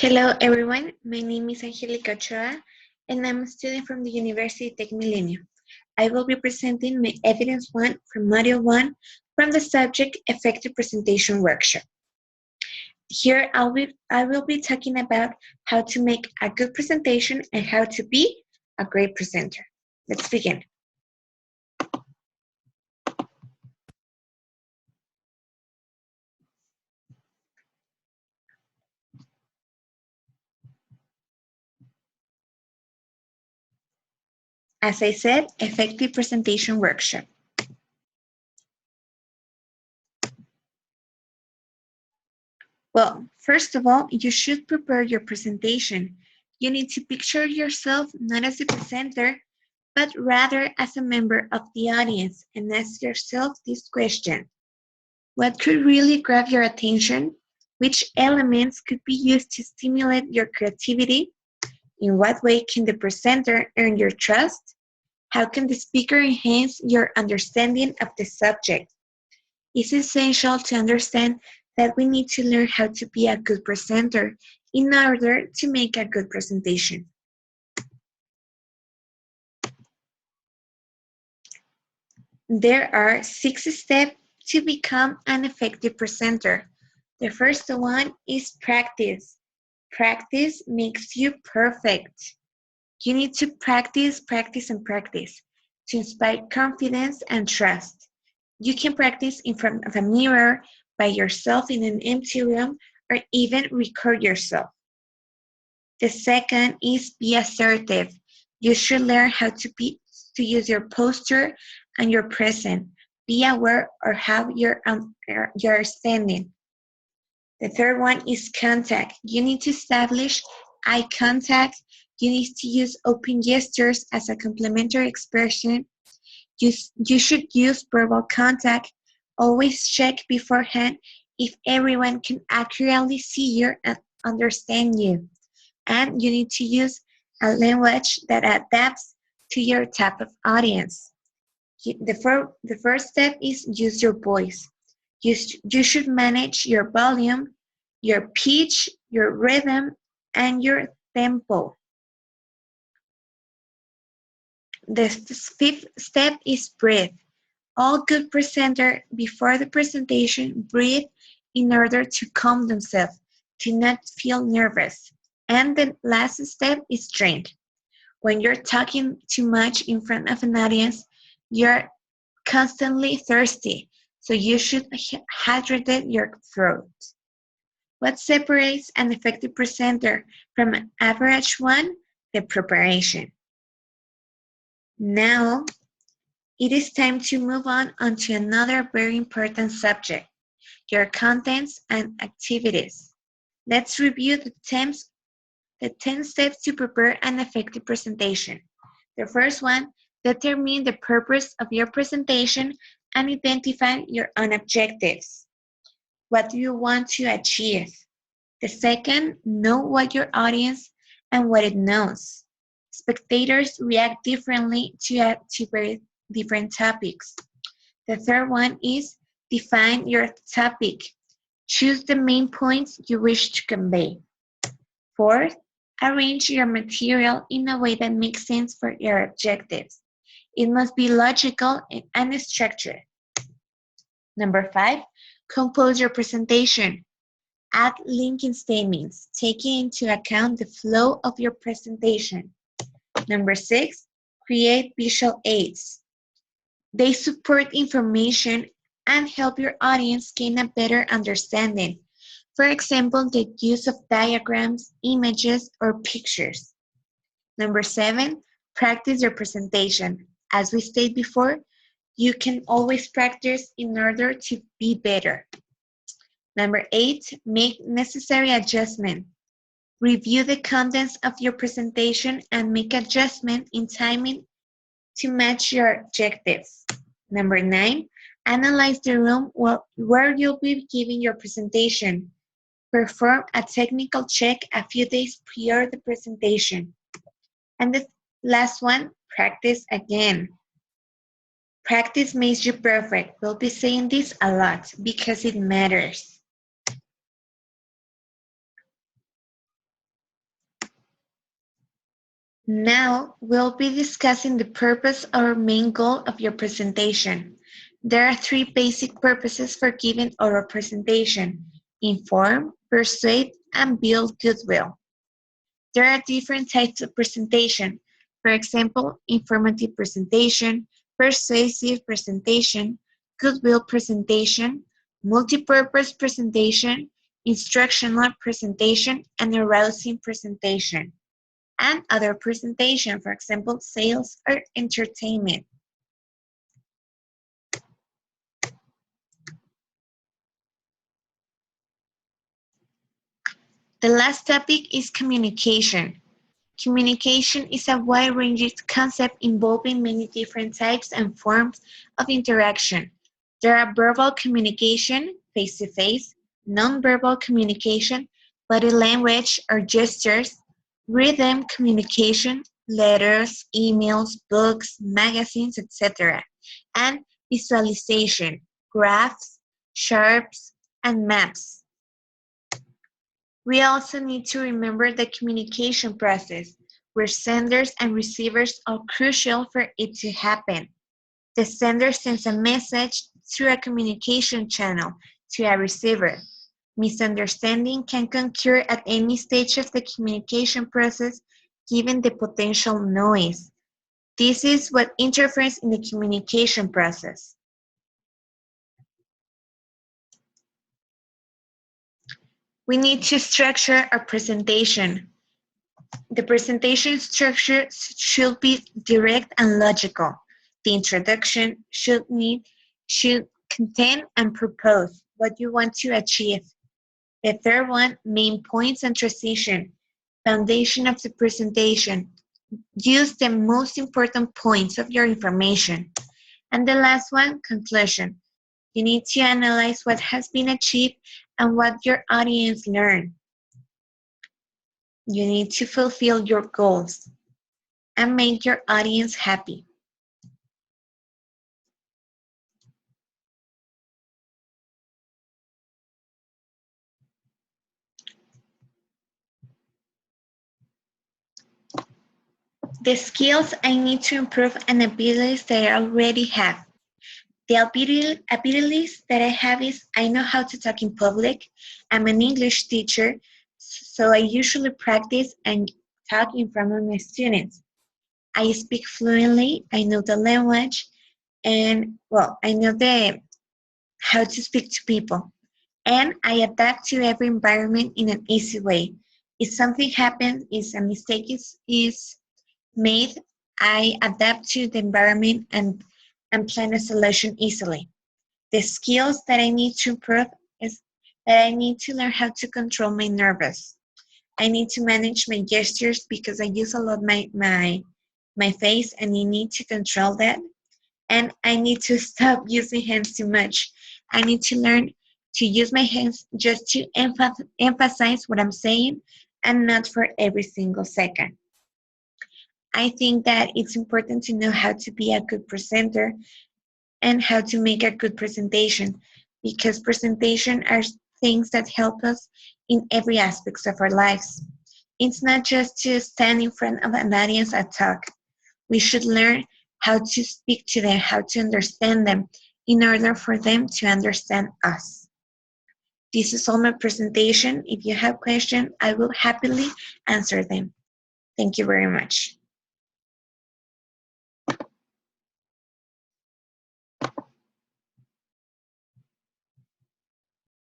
Hello everyone, my name is Angelica Ochoa and I'm a student from the University Tech Millennium. I will be presenting my Evidence 1 from Module 1 from the subject Effective Presentation Workshop. Here I will be talking about how to make a good presentation and how to be a great presenter. Let's begin. As I said, Effective Presentation Workshop. Well, first of all, you should prepare your presentation. You need to picture yourself not as a presenter, but rather as a member of the audience and ask yourself this question. What could really grab your attention? Which elements could be used to stimulate your creativity? In what way can the presenter earn your trust? How can the speaker enhance your understanding of the subject? It's essential to understand that we need to learn how to be a good presenter in order to make a good presentation. There are 6 steps to become an effective presenter. The first one is practice. Practice makes you perfect. You need to practice, practice, and practice to inspire confidence and trust. You can practice in front of a mirror, by yourself in an empty room, or even record yourself. The second is be assertive. You should learn how to use your posture and your presence. Be aware of how you're standing. The third one is contact. You need to establish eye contact. You need to use open gestures as a complementary expression. You should use verbal contact. Always check beforehand if everyone can accurately see you and understand you. And you need to use a language that adapts to your type of audience. The first step is use your voice. You should manage your volume, your pitch, your rhythm, and your tempo. The fifth step is breathe. All good presenters before the presentation breathe in order to calm themselves, to not feel nervous. And the last step is drink. When you're talking too much in front of an audience, you're constantly thirsty, so you should hydrate your throat. What separates an effective presenter from an average one? The preparation. Now, it is time to move on to another very important subject, your contents and activities. Let's review the 10 steps to prepare an effective presentation. The first one, determine the purpose of your presentation and identify your own objectives. What do you want to achieve? The second, know what your audience and what it knows. Spectators react differently to very different topics. The third one is define your topic. Choose the main points you wish to convey. Fourth, arrange your material in a way that makes sense for your objectives. It must be logical and structured. Number 5, compose your presentation. Add linking statements, taking into account the flow of your presentation. Number 6, create visual aids. They support information and help your audience gain a better understanding. For example, the use of diagrams, images, or pictures. Number 7, practice your presentation. As we stated before, you can always practice in order to be better. Number 8, make necessary adjustments. Review the contents of your presentation and make adjustments in timing to match your objectives. Number 9, analyze the room where you'll be giving your presentation. Perform a technical check a few days prior to the presentation. And the last one, practice again. Practice makes you perfect. We'll be saying this a lot because it matters. Now, we'll be discussing the purpose or main goal of your presentation. There are three basic purposes for giving oral presentation: inform, persuade, and build goodwill. There are different types of presentation. For example, informative presentation, persuasive presentation, goodwill presentation, multipurpose presentation, instructional presentation, and arousing presentation, and other presentation, for example, sales or entertainment. The last topic is communication. Communication is a wide-ranging concept involving many different types and forms of interaction. There are verbal communication, face-to-face, non-verbal communication, body language or gestures, rhythm communication, letters, emails, books, magazines, etc., and visualization, graphs, charts, and maps. We also need to remember the communication process, where senders and receivers are crucial for it to happen. The sender sends a message through a communication channel to a receiver. Misunderstanding can occur at any stage of the communication process given the potential noise. This is what interferes in the communication process. We need to structure our presentation. The presentation structure should be direct and logical. The introduction should contain and propose what you want to achieve. The third one, main points and transition. Foundation of the presentation. Use the most important points of your information. And the last one, conclusion. You need to analyze what has been achieved and what your audience learned. You need to fulfill your goals and make your audience happy. The skills I need to improve and abilities that I already have. The abilities that I have is I know how to talk in public. I'm an English teacher, so I usually practice and talk in front of my students. I speak fluently, I know the language, and I know how to speak to people. And I adapt to every environment in an easy way. If something happens, if a mistake is made, I adapt to the environment and plan a solution easily. The skills that I need to improve is that I need to learn how to control my nerves. I need to manage my gestures because I use a lot my face and I need to control that. And I need to stop using hands too much. I need to learn to use my hands just to emphasize what I'm saying and not for every single second. I think that it's important to know how to be a good presenter and how to make a good presentation, because presentation are things that help us in every aspect of our lives. It's not just to stand in front of an audience and talk. We should learn how to speak to them, how to understand them in order for them to understand us. This is all my presentation. If you have questions, I will happily answer them. Thank you very much.